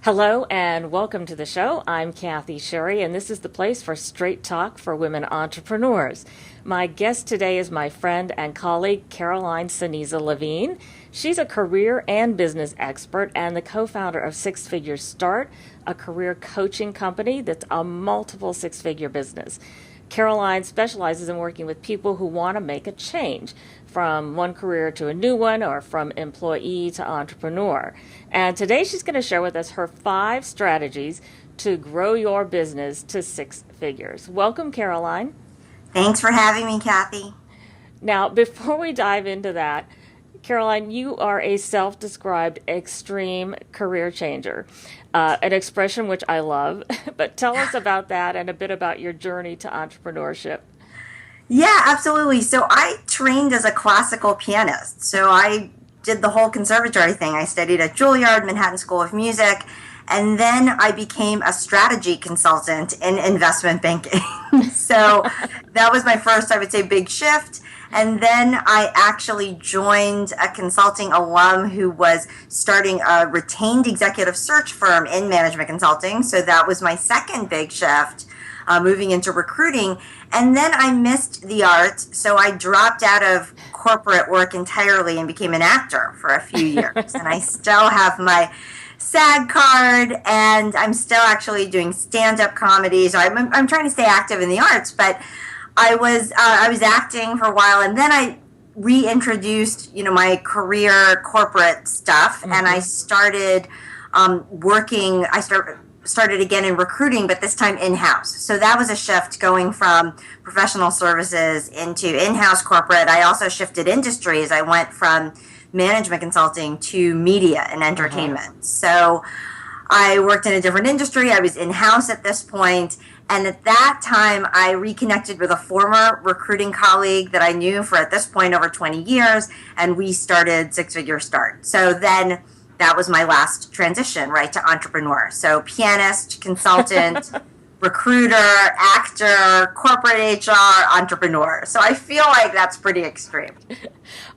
Hello and welcome to the show. I'm Kathy Sciere, and this is the place for straight talk for women entrepreneurs. My guest today is my friend and colleague, Caroline Ceniza-Levine. She's a career and business expert and the co-founder of Six Figure Start, a career coaching company that's a multiple six-figure business. Caroline specializes in working with people who want to make a change from one career to a new one or from employee to entrepreneur. And today she's going to share with us her 5 strategies to grow your business to 6 figures. Welcome, Caroline. Thanks for having me, Kathy. Now, before we dive into that, Caroline, you are a self-described extreme career changer, an expression which I love. But tell us about that and a bit about your journey to entrepreneurship. Yeah, absolutely. So I trained as a classical pianist. So I did the whole conservatory thing. I studied at Juilliard, Manhattan School of Music, and then I became a strategy consultant in investment banking. So that was my first, I would say, big shift. And then I actually joined a consulting alum who was starting a retained executive search firm in management consulting. So that was my second big shift, moving into recruiting. And then I missed the arts, so I dropped out of corporate work entirely and became an actor for a few years. And I still have my SAG card, and I'm still actually doing stand-up comedy. So I'm trying to stay active in the arts, but I was acting for a while, and then I reintroduced my career corporate stuff, and I started working. Started again in recruiting, but this time in-house. So that was a shift, going from professional services into in-house corporate. I also shifted industries. I went from management consulting to media and entertainment. So I worked in a different industry. I was in-house at this point. And at that time, I reconnected with a former recruiting colleague that I knew for, at this point, over 20 years. And we started Six Figure Start. So then that was my last transition, right, to entrepreneur. So pianist, consultant, recruiter, actor, corporate HR, entrepreneur. So I feel like that's pretty extreme.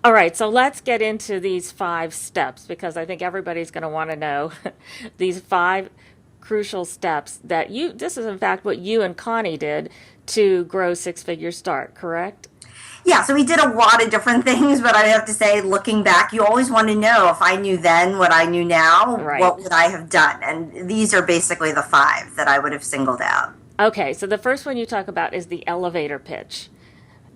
All right, so let's get into these 5 steps, because I think everybody's going to want to know these 5 crucial steps that this is in fact what you and Connie did to grow Six Figure Start, correct? Yeah, so we did a lot of different things, but I have to say, looking back, you always want to know, if I knew then what I knew now, right, what would I have done? And these are basically the 5 that I would have singled out. Okay, so the first one you talk about is the elevator pitch.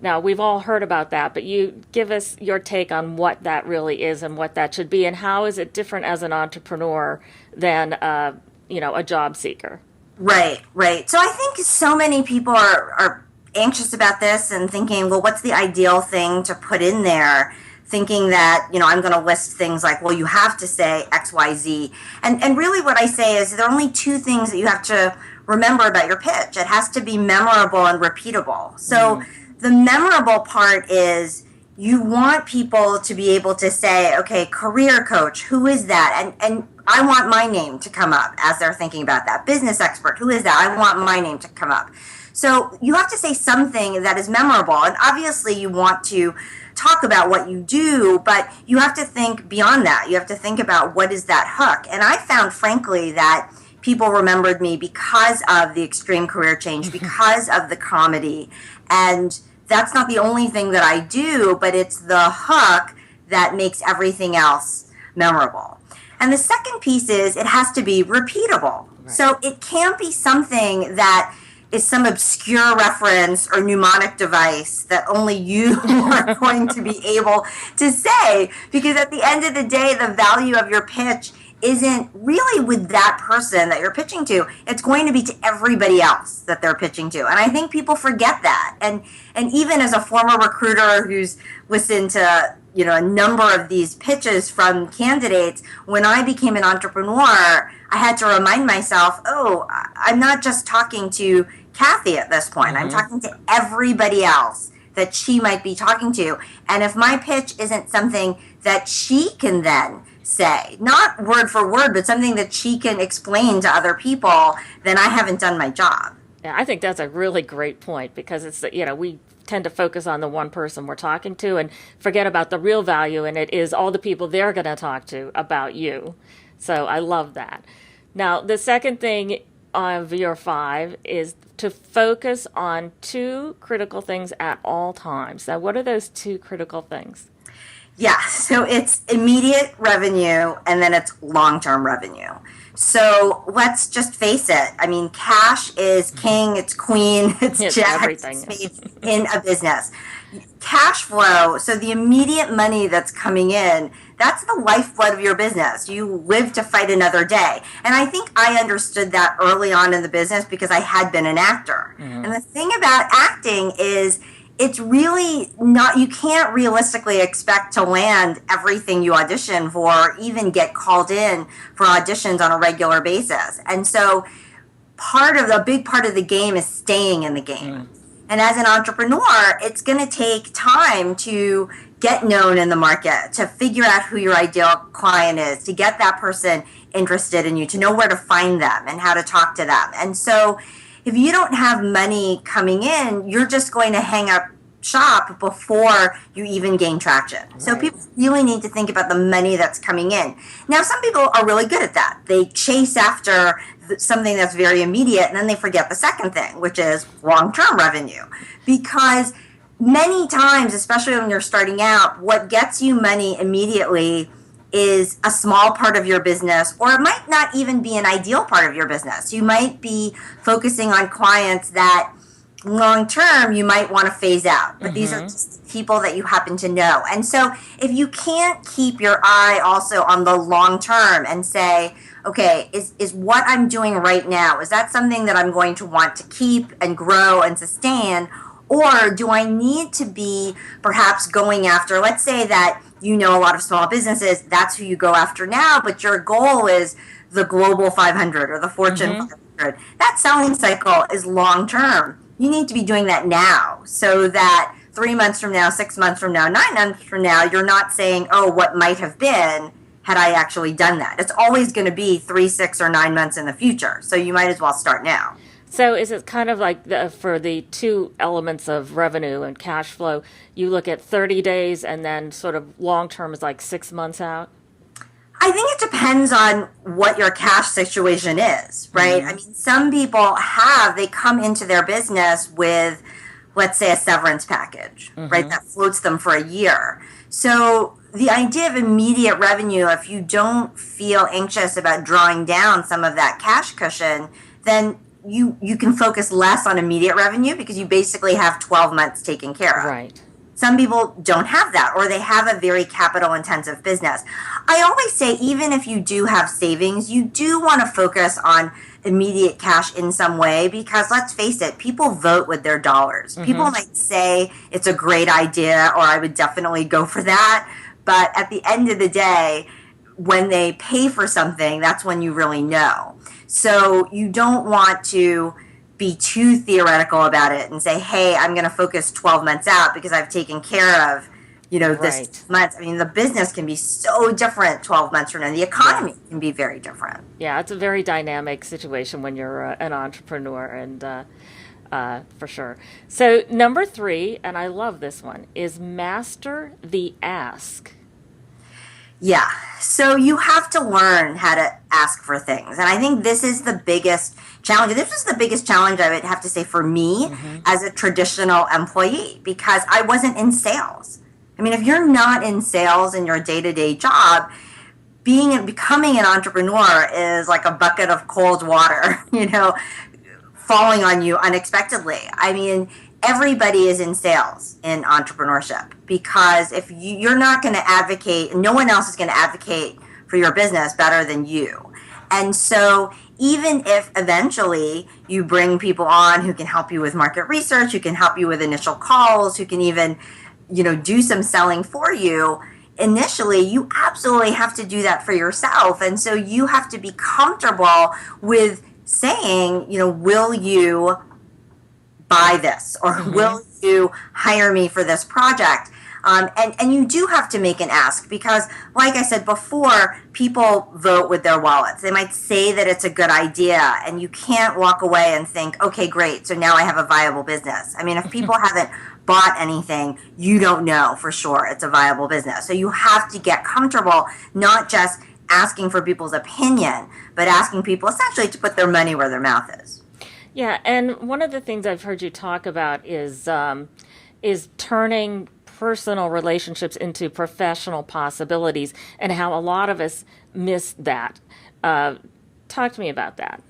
Now, we've all heard about that, but you give us your take on what that really is and what that should be, and how is it different as an entrepreneur than a job seeker? Right. So I think so many people are anxious about this and thinking, well, what's the ideal thing to put in there? Thinking that, I'm going to list things like, well, you have to say X, Y, Z. And really what I say is there are only 2 things that you have to remember about your pitch. It has to be memorable and repeatable. So the memorable part is you want people to be able to say, okay, career coach, who is that? And I want my name to come up as they're thinking about that. Business expert, who is that? I want my name to come up. So you have to say something that is memorable. And obviously you want to talk about what you do, but you have to think beyond that. You have to think about what is that hook. And I found, frankly, that people remembered me because of the extreme career change, because of the comedy. And that's not the only thing that I do, but it's the hook that makes everything else memorable. And the second piece is it has to be repeatable. Right. So it can't be something that is some obscure reference or mnemonic device that only you are going to be able to say, because at the end of the day, the value of your pitch isn't really with that person that you're pitching to. It's going to be to everybody else that they're pitching to. And I think people forget that. And even as a former recruiter who's listened to a number of these pitches from candidates, when I became an entrepreneur, I had to remind myself, I'm not just talking to Kathy at this point. I'm talking to everybody else that she might be talking to. And if my pitch isn't something that she can then say, not word for word, but something that she can explain to other people, then I haven't done my job. Yeah, I think that's a really great point, because it's, we tend to focus on the one person we're talking to and forget about the real value, and it is all the people they're going to talk to about you. So I love that. Now, the second thing of your five is to focus on two critical things at all times. Now, what are those two critical things? Yeah, so it's immediate revenue and then it's long-term revenue. So let's just face it. I mean, cash is king, it's queen, it's It's jack, everything. it's spades in a business. Cash flow, so the immediate money that's coming in, that's the lifeblood of your business. You live to fight another day. And I think I understood that early on in the business because I had been an actor. And the thing about acting is it's really not, you can't realistically expect to land everything you audition for, or even get called in for auditions on a regular basis. And so a big part of the game is staying in the game. And as an entrepreneur, it's going to take time to get known in the market, to figure out who your ideal client is, to get that person interested in you, to know where to find them and how to talk to them. And so if you don't have money coming in, you're just going to hang up shop before you even gain traction. Right. So people really need to think about the money that's coming in. Now, some people are really good at that. They chase after something that's very immediate, and then they forget the second thing, which is long-term revenue. Because many times, especially when you're starting out, what gets you money immediately is a small part of your business, or it might not even be an ideal part of your business. You might be focusing on clients that long term you might want to phase out, but these are just people that you happen to know. And so if you can't keep your eye also on the long term and say, okay, is what I'm doing right now, is that something that I'm going to want to keep and grow and sustain? Or do I need to be perhaps going after, let's say that you know a lot of small businesses, that's who you go after now, but your goal is the Global 500 or the Fortune 500. That selling cycle is long term. You need to be doing that now so that 3 months from now, 6 months from now, 9 months from now, you're not saying, oh, what might have been had I actually done that. It's always going to be 3, 6, or 9 months in the future. So you might as well start now. So is it kind of like for the two elements of revenue and cash flow, you look at 30 days and then sort of long term is like 6 months out? I think it depends on what your cash situation is, right? I mean, some people they come into their business with, let's say, a severance package, right? That floats them for a year. So the idea of immediate revenue, if you don't feel anxious about drawing down some of that cash cushion, then you can focus less on immediate revenue because you basically have 12 months taken care of. Right. Some people don't have that, or they have a very capital-intensive business. I always say, even if you do have savings, you do want to focus on immediate cash in some way because, let's face it, people vote with their dollars. People might say it's a great idea, or I would definitely go for that, but at the end of the day, when they pay for something, that's when you really know. So you don't want to be too theoretical about it and say, hey, I'm going to focus 12 months out because I've taken care of, this month. I mean, the business can be so different 12 months from now. The economy can be very different. Yeah, it's a very dynamic situation when you're an entrepreneur, and for sure. So number 3, and I love this one, is master the ask. Yeah. So you have to learn how to ask for things. And I think this is the biggest challenge. This was the biggest challenge, I would have to say, for me as a traditional employee, because I wasn't in sales. I mean, if you're not in sales in your day-to-day job, becoming an entrepreneur is like a bucket of cold water, falling on you unexpectedly. I mean, everybody is in sales in entrepreneurship because if you're not going to advocate, no one else is going to advocate for your business better than you. And so even if eventually you bring people on who can help you with market research, who can help you with initial calls, who can even, do some selling for you, initially you absolutely have to do that for yourself. And so you have to be comfortable with saying, will you buy this, or will you hire me for this project? And you do have to make an ask because, like I said before, people vote with their wallets. They might say that it's a good idea, and you can't walk away and think, okay, great, so now I have a viable business. I mean, if people haven't bought anything, you don't know for sure it's a viable business. So you have to get comfortable not just asking for people's opinion, but asking people essentially to put their money where their mouth is. Yeah, and one of the things I've heard you talk about is turning personal relationships into professional possibilities, and how a lot of us miss that. Talk to me about that.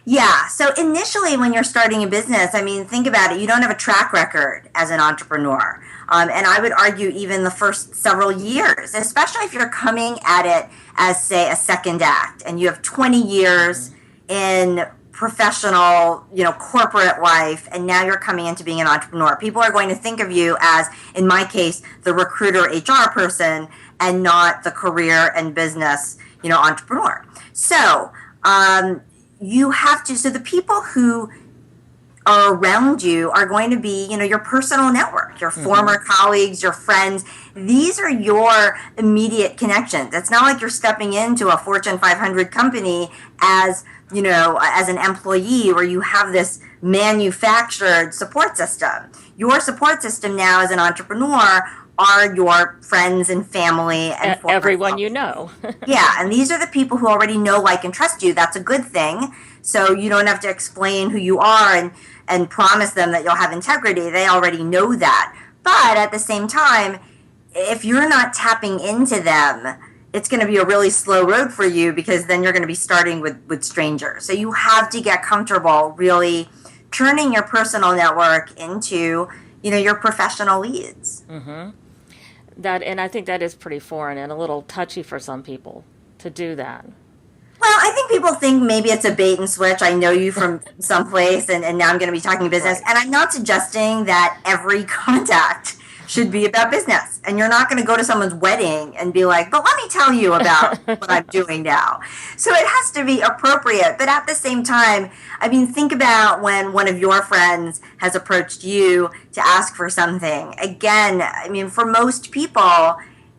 Yeah. So initially, when you're starting a business, I mean, think about it. You don't have a track record as an entrepreneur. And I would argue even the first several years, especially if you're coming at it as, say, a second act and you have 20 years in professional, corporate life, and now you're coming into being an entrepreneur. People are going to think of you as, in my case, the recruiter HR person and not the career and business, entrepreneur. So, you have to, so the people who are around you are going to be, your personal network, your former colleagues, your friends. These are your immediate connections. It's not like you're stepping into a Fortune 500 company as, as an employee where you have this manufactured support system. Your support system now as an entrepreneur are your friends and family and everyone you know. Yeah, and these are the people who already know, like, and trust you. That's a good thing. So you don't have to explain who you are and promise them that you'll have integrity. They already know that. But at the same time, if you're not tapping into them, it's going to be a really slow road for you, because then you're going to be starting with strangers. So you have to get comfortable really turning your personal network into, your professional leads. Mm-hmm. And I think that is pretty foreign and a little touchy for some people to do that. Well, I think people think maybe it's a bait and switch. I know you from someplace, and now I'm going to be talking business. Right. And I'm not suggesting that every contact should be about business. And you're not going to go to someone's wedding and be like, but let me tell you about what I'm doing now. So it has to be appropriate. But at the same time, I mean, think about when one of your friends has approached you to ask for something. Again, I mean, for most people,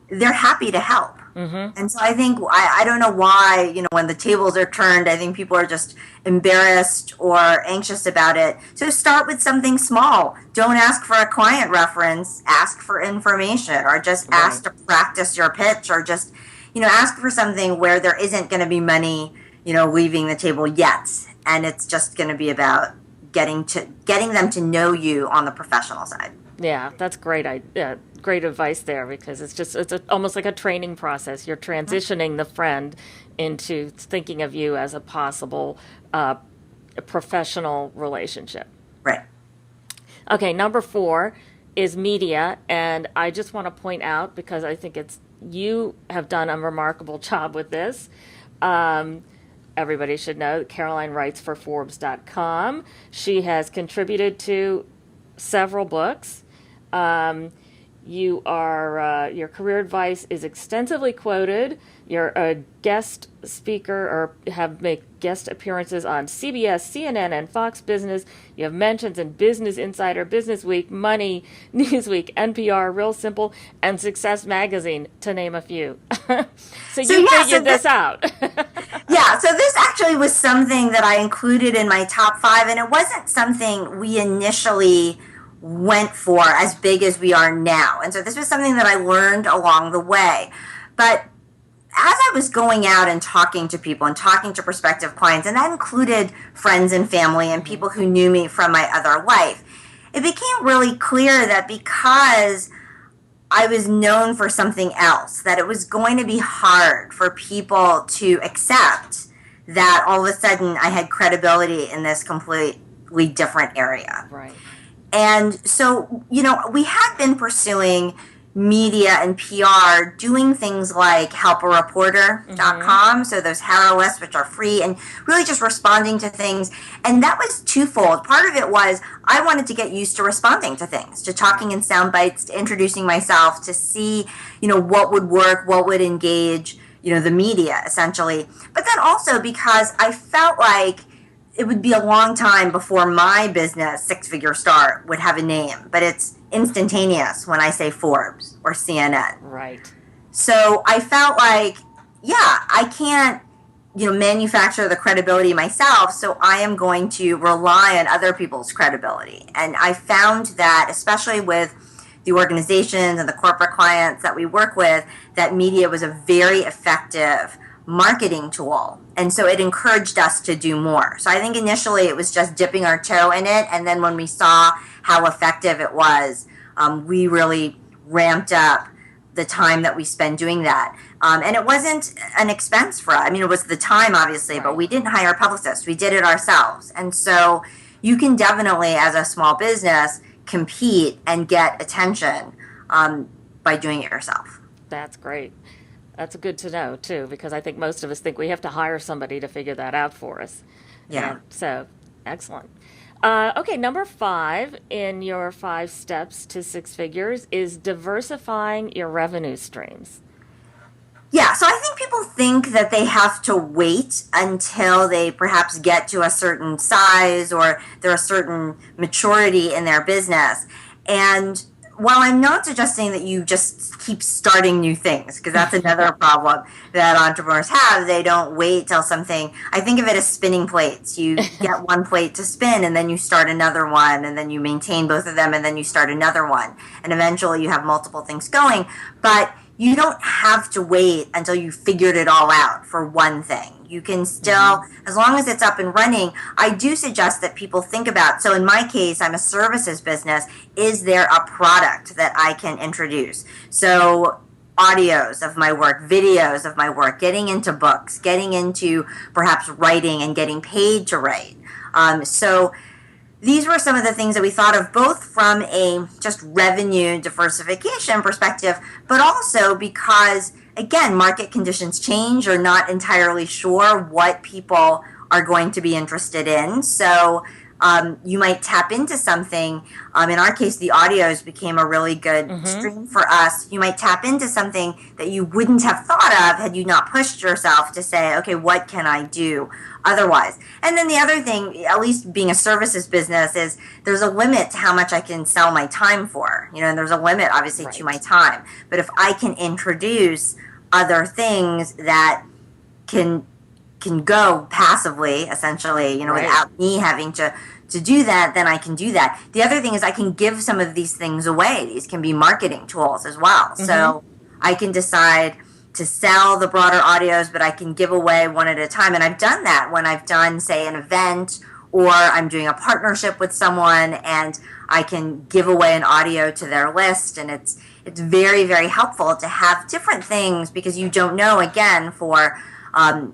they're happy to help. Mm-hmm. And so I think, I don't know why, when the tables are turned, I think people are just embarrassed or anxious about it. So start with something small. Don't ask for a client reference. Ask for information, or just ask to practice your pitch, or just, ask for something where there isn't going to be money, leaving the table yet. And it's just going to be about getting them to know you on the professional side. Yeah, that's great. Great advice there, because it's almost like a training process. You're transitioning the friend into thinking of you as a possible professional relationship. Right. Okay, number 4 is media, and I just want to point out, because I think you have done a remarkable job with this. Everybody should know that Caroline writes for Forbes.com. She has contributed to several books. Your career advice is extensively quoted. You're a guest speaker, or have made guest appearances on CBS, CNN, and Fox Business. You have mentions in Business Insider, Business Week, Money, Newsweek, NPR, Real Simple, and Success Magazine, to name a few. So you figured this out. Yeah, so this actually was something that I included in my top 5, and it wasn't something we initially went for as big as we are now. And so this was something that I learned along the way. But as I was going out and talking to people and talking to prospective clients, and that included friends and family and people who knew me from my other life, it became really clear that because I was known for something else, that it was going to be hard for people to accept that all of a sudden I had credibility in this completely different area. Right. And so, we had been pursuing media and PR, doing things like helpareporter.com, so those Harrow lists, which are free, and really just responding to things. And that was twofold. Part of it was I wanted to get used to responding to things, to talking in sound bites, to introducing myself, to see, what would work, what would engage, the media, essentially. But then also because I felt like it would be a long time before my business, Six Figure Start, would have a name. But it's instantaneous when I say Forbes or CNN. Right. So I felt like, I can't, manufacture the credibility myself. So I am going to rely on other people's credibility. And I found that, especially with the organizations and the corporate clients that we work with, that media was a very effective marketing tool. And so it encouraged us to do more. So I think initially it was just dipping our toe in it. And then when we saw how effective it was, we really ramped up the time that we spend doing that. And it wasn't an expense for us. I mean, it was the time, obviously, but we didn't hire publicists. We did it ourselves. And so you can definitely, as a small business, compete and get attention by doing it yourself. That's great. That's good to know, too, because I think most of us think we have to hire somebody to figure that out for us. Yeah. And so, excellent. Okay, number 5 in your 5 steps to 6 figures is diversifying your revenue streams. Yeah, so I think people think that they have to wait until they perhaps get to a certain size or they're a certain maturity in their business. And while I'm not suggesting that you just keep starting new things, because that's another problem that entrepreneurs have, they don't wait till something. I think of it as spinning plates. You get one plate to spin, and then you start another one, and then you maintain both of them, and then you start another one. And eventually you have multiple things going. But you don't have to wait until you figured it all out for one thing. You can still, as long as it's up and running, I do suggest that people think about, so in my case, I'm a services business. Is there a product that I can introduce? So audios of my work, videos of my work, getting into books, getting into perhaps writing and getting paid to write. So these were some of the things that we thought of, both from a just revenue diversification perspective, but also because, again, market conditions change. You're not entirely sure what people are going to be interested in. So you might tap into something. In our case, the audios became a really good stream for us. You might tap into something that you wouldn't have thought of had you not pushed yourself to say, okay, what can I do otherwise? And then the other thing, at least being a services business, is there's a limit to how much I can sell my time for. And there's a limit, obviously, to my time. But if I can introduce other things that can go passively, essentially, without me having to do that, then I can do that. The other thing is I can give some of these things away. These can be marketing tools as well. So I can decide to sell the broader audios, but I can give away one at a time. And I've done that when I've done, say, an event, or I'm doing a partnership with someone and I can give away an audio to their list. And it's very, very helpful to have different things, because you don't know, again, for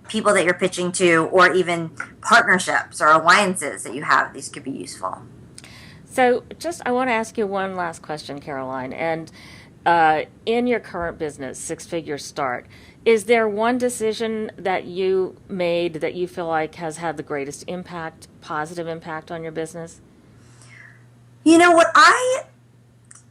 people that you're pitching to, or even partnerships or alliances that you have, these could be useful. So I want to ask you one last question, Caroline. And in your current business, 6-figure start, is there one decision that you made that you feel like has had the greatest impact, positive impact on your business? What I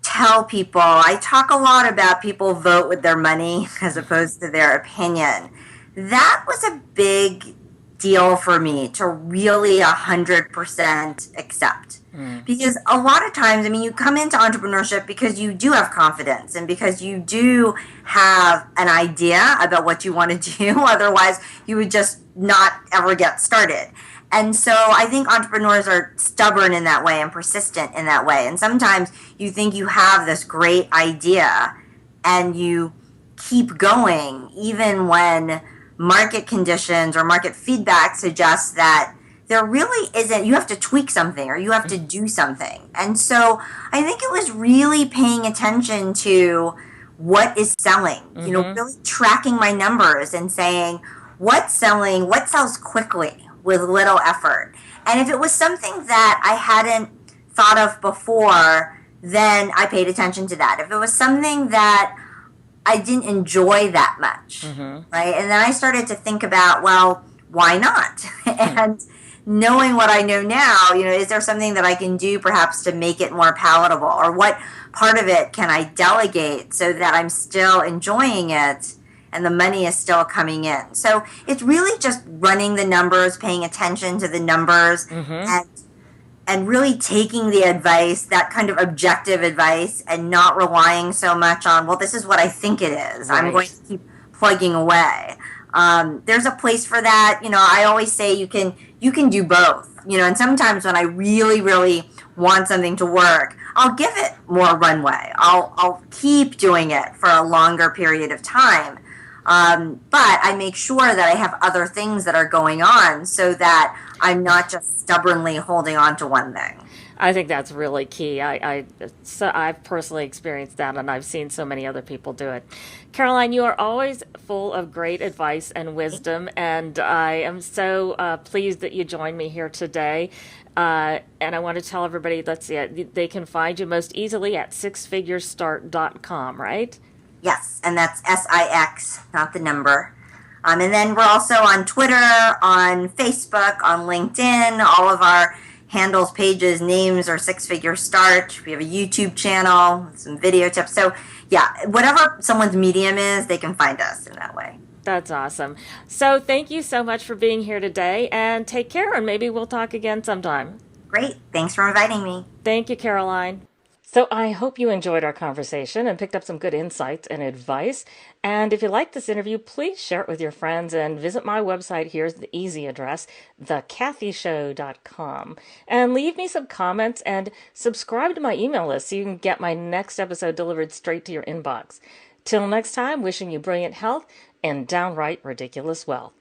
tell people, I talk a lot about people vote with their money as opposed to their opinion. That was a big deal for me to really 100% accept. Because a lot of times, you come into entrepreneurship because you do have confidence and because you do have an idea about what you want to do. Otherwise, you would just not ever get started. And so I think entrepreneurs are stubborn in that way and persistent in that way. And sometimes you think you have this great idea and you keep going even when market conditions or market feedback suggests that there really isn't, you have to tweak something or you have to do something. And so I think it was really paying attention to what is selling, really tracking my numbers and saying what's selling, what sells quickly with little effort. And if it was something that I hadn't thought of before, then I paid attention to that. If it was something that I didn't enjoy that much, right? And then I started to think about, well, why not? And knowing what I know now, is there something that I can do perhaps to make it more palatable? Or what part of it can I delegate so that I'm still enjoying it and the money is still coming in? So it's really just running the numbers, paying attention to the numbers, and really taking the advice, that kind of objective advice, and not relying so much on, well, this is what I think it is. Right. I'm going to keep plugging away. There's a place for that. I always say you can do both. And sometimes when I really, really want something to work, I'll give it more runway. I'll keep doing it for a longer period of time. But I make sure that I have other things that are going on so that I'm not just stubbornly holding on to one thing. I think that's really key. I've personally experienced that, and I've seen so many other people do it. Caroline, you are always full of great advice and wisdom, and I am so pleased that you joined me here today. And I want to tell everybody, let's see, they can find you most easily at sixfiguresstart.com, right? Yes, and that's SIX, not the number. And then we're also on Twitter, on Facebook, on LinkedIn. All of our handles, pages, names are Six Figure Start. We have a YouTube channel, some video tips. So yeah, whatever someone's medium is, they can find us in that way. That's awesome. So thank you so much for being here today, and take care, and maybe we'll talk again sometime. Great. Thanks for inviting me. Thank you, Caroline. So I hope you enjoyed our conversation and picked up some good insights and advice. And if you liked this interview, please share it with your friends and visit my website. Here's the easy address, thecathyshow.com. And leave me some comments and subscribe to my email list so you can get my next episode delivered straight to your inbox. Till next time, wishing you brilliant health and downright ridiculous wealth.